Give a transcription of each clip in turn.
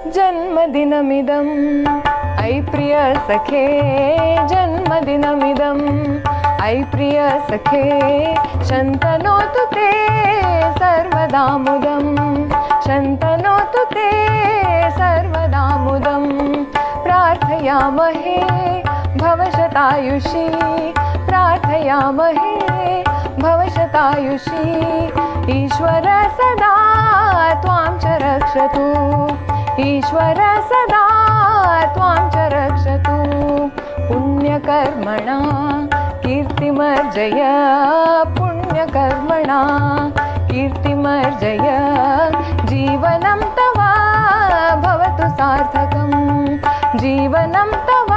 जन्मदिनमिदं ऐ प्रिय सखे जन्मदिनमिदं ऐ प्रिय सखे शन्तनोतु ते सर्वदा मुदं शन्तनोतु ते सर्वदा मुदं प्रार्थयामहे भवशतायुषी प्रार्थयामहे भवशतायुषी ईश्वर सदा त्वां च रक्षतु ईश्वर सदा त्वां च रक्षतु पुण्यकर्मणा कीर्तिमर्जय पुण्यकर्मणा कीर्तिमर्जय जीवनं तव भवतु सार्थकं जीवनं तव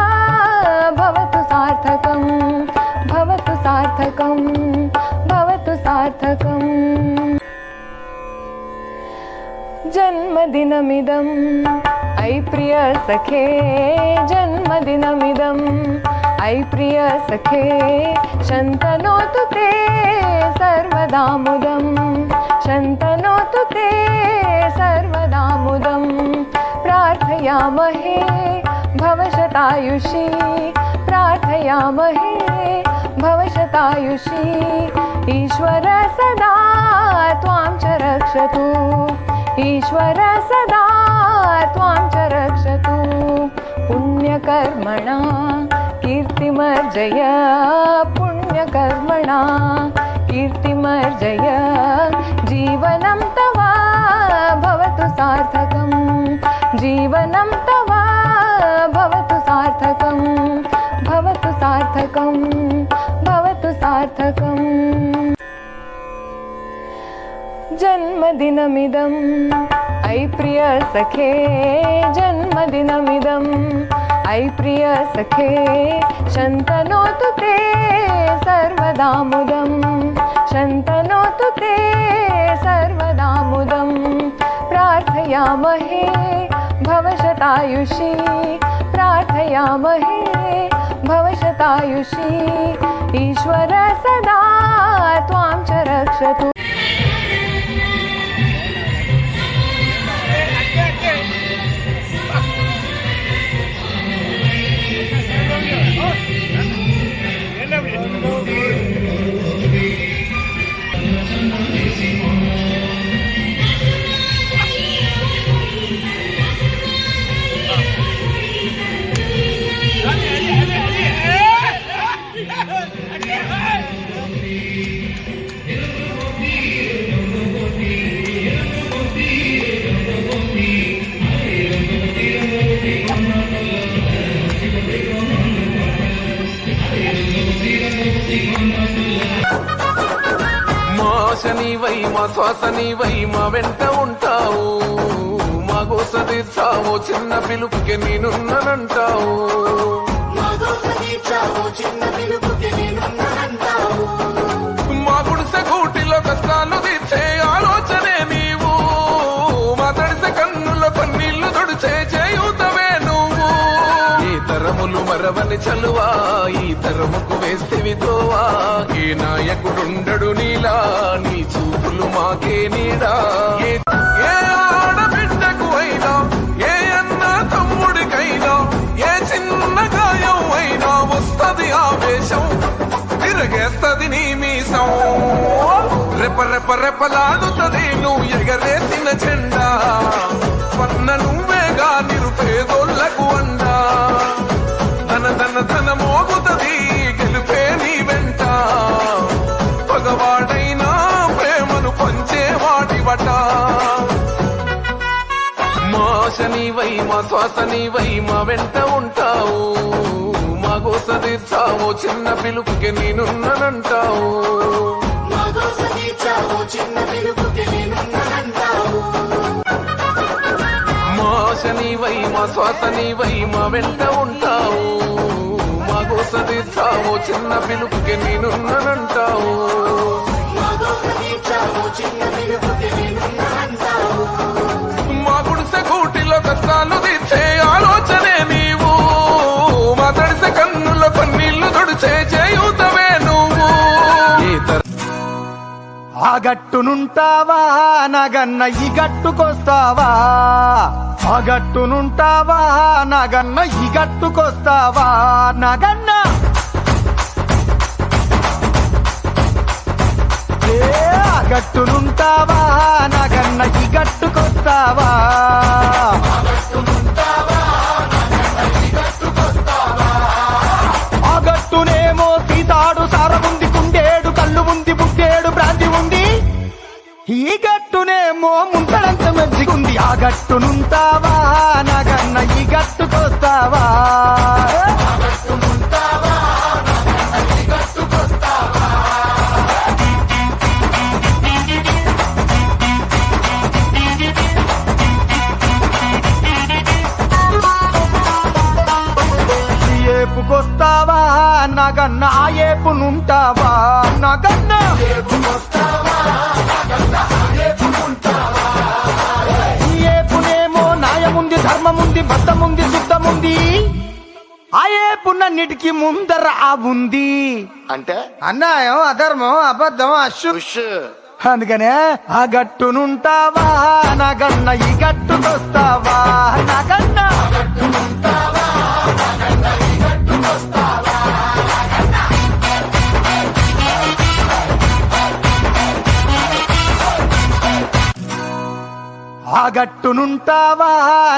भवतु सार्थकं भवतु सार्थकं भवतु सार्थकम् जन्मदिनमिदं ऐ प्रिय सखे जन्मदिनमिदं ऐ प्रिय सखे शन्तनोतु ते सर्वदा मुदं शन्तनोतु ते सर्वदा मुदं प्रार्थयामहे भवशतायुषी प्रार्थयामहे भवशतायुषी ईश्वर सदा त्वां च रक्षतु ईश्वर सदा त्वां च रक्षतु पुण्यकर्मणा कीर्तिमर्जय पुण्यकर्मणा कीर्तिमर्जय जीवनं तव भवतु सार्थकं जीवनं तव भवतु सार्थकं भवतु सार्थकं भवतु सार्थकम् जन्मदिनमिदं ऐ प्रिय सखे जन्मदिनमिदं ऐ प्रिय सखे शन्तनोतु ते सर्वदा मुदं शन्तनोतु ते सर्वदा मुदं प्रार्थयामहे भवशतायुषी प्रार्थयामहे भवशतायुषी ईश्वर सदा त्वां च रक्षतु శనివై మా శ్వాసనివై మా వెంట ఉంటావు మా గోస తీర్చావు చిన్న పిలుపుకి నేనున్నానంటావు మా గుడిసె గూటిలో కష్టాలు తీర్చే ఆలోచనే నీవు మా తడిసె కన్నుల కన్నీళ్లు తుడిచే చేయుతవే నువ్వు ఈ తరములు మరవని చలువా ఈ తరముకు వేస్తేవి తోవా ఏ నాయకుడుండడు నీలా నీ చూపులు మాకే నీడా ఏ ఆడబిడ్డకు అయినా ఏ అన్న తమ్ముడికైనా ఏ చిన్న గాయం అయినా వస్తది ఆవేశం తిరగేస్తది నీ మీసం రెప రెప రెపలాడుతది నువ్వు ఎగరేసిన జెండా పన్న నువ్వేగా నిరుపేదోళ్లకు అండా ధన ధన ధన మోగుతది గెలుపే నీ వెంట పగవాడైనా ప్రేమను పంచేవాడివట మా శనివై మా శ్వాసనివై మా వెంట ఉంటావు మా గోస తీర్చావు చిన్న పిలుపుకి నేనున్నానంటావు మా శనివై మా శ్వాసనివై మా వెంట ఉంటావు మా గోస తీర్చావు చిన్న పిలుపుకి నేనున్నానంటావు మా గుడిసె గూటిలో కష్టాలు తీర్చే ఆలోచనే నీవు మా తడిసె కన్నుల కన్నీళ్లు తుడిచే చేయుతవే నువ్వు ఆ ఆ గట్టునుంటావా నాగన్న ఈ గట్టుకొస్తావా ఆ గట్టునుంటావా నాగన్న ఈ గట్టుకొస్తావా నాగన్న ఆ గట్టునుంటావా నాగన్న ఈ గట్టుకొస్తావా ఆ గట్టునేమో సీతాడు సారముంది కుండేడు కళ్ళు ఉంది బుడ్డేడు భ్రాంతి ఉంది ఈ గట్టునేమో ముంతడంత మంచిగుంది ఆ గట్టునుంటావా నాగన్న ఈ గట్టుకొస్తావా ఏపుకొస్తావా నాగన్న ఆ ఏపునుంటావా నాగన్న ఈ ఏపునేమో న్యాయముంది ధర్మముంది బద్దముంది శుద్ధముంది ఆ ఏపునన్నిటికీ ముందర ఆ ఉంది అంటే అన్యాయం అధర్మం అబద్ధం ఉష్. అందుకనే ఆ గట్టునుంటావా నాగన్న ఈ గట్టుకొస్తావా నాగన్న ఆ గట్టునుంటావా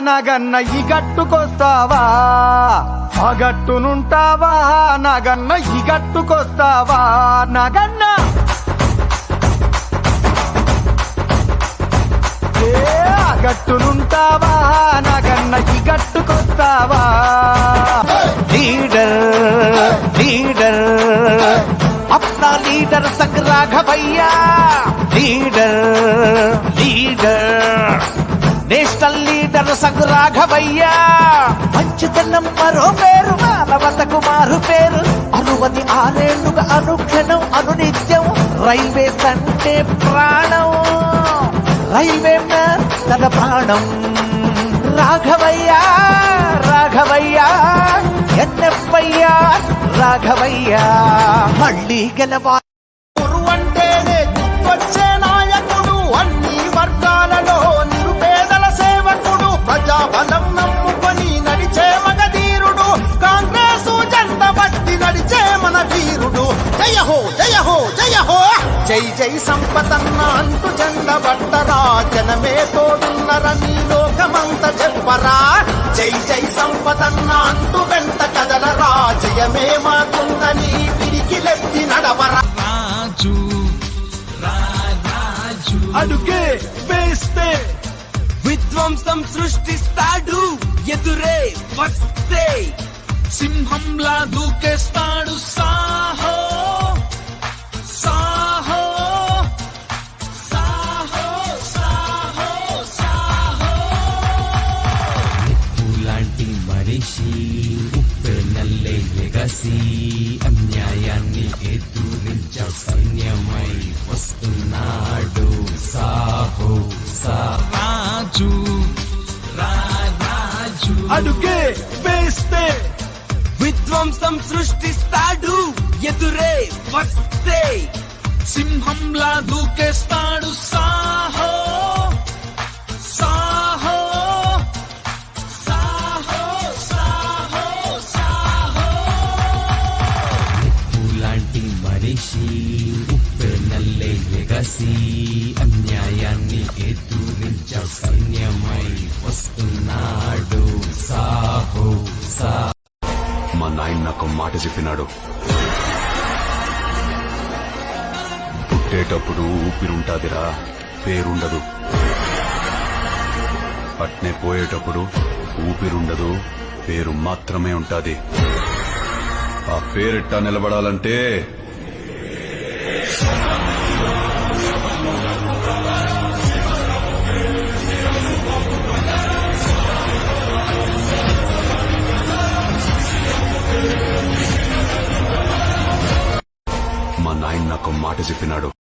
నాగన్న ఈ గట్టుకొస్తావా ఆ గట్టునుంటావా నాగన్న ఈ గట్టుకొస్తావా నాగన్న ఆ గట్టునుంటావా నాగన్న ఈ గట్టుకొస్తావా लीडर लीडर अपना लीडर संग Raghavaiah leader leader national leader సంగ్ రాఘవయ్య మంచితనం మరో పేరు మానవతకు మారు పేరు అనుమతి ఆరేళ్లుగా అనుక్షణం అనునిత్యం రైల్వేస్ అంటే ప్రాణం రైల్వే తన ప్రాణం రాఘవయ్య రాఘవయ్య ఎన్నెప్పయ్య రాఘవయ్య మళ్ళీ గెలవా అంటేనే వచ్చే నాయకుడు అన్ని వర్గాలలో నిరుపేదల సేవకుడు ప్రజాబలం నమ్ముకొని నడిచే మగధీరుడు కాంగ్రెస్ జెండ బట్టి నడిచే మన వీరుడు జయ హో జయ హో జయ హో జై జై సంపతన్న అంటూ జెండ బట్టరా జనమే తోడున్నరని లోకమంత చెప్పరా జై జై సంపతన్న అంటూ వెంట కదలరా జయమే మాకుందని పిడికిలెత్తి నడవరా అడుగే వేస్తే విధ్వంసం సృష్టిస్తాడు ఎదురే వస్తే సింహంలా దూకేస్తాడు సాహో సాహో సాహో సాహో సాహో నిప్పులాంటి మనిషి ఉప్పెనల్లే ఎగసి అన్యాయాన్ని ఎదురించ సైన్యమై వస్తున్నాడు సాహో రాజు రాజు అడుగే వేస్తే విధ్వంసం సృష్టిస్తాడు ఎదురే వస్తే సింహంలా దూకేస్తాడు సాహో సాహో సాహో సాహో సాహో నిప్పులాంటి మనిషి ఉప్పెనల్లే ఎగసి అన్యాయాన్ని ఎదురించ సైన్యమై వస్తున్నాడు సాహో సా మా నాయన నాకు మాట చెప్పినాడు, పుట్టేటప్పుడు ఊపిరుంటాదిరా, పేరుండదు. అట్నే పోయేటప్పుడు ఊపిరుండదు, పేరు మాత్రమే ఉంటాది. ఆ పేరెట్టా నిలబడాలంటే మా నాయన నాకు మాట చెప్పినాడు.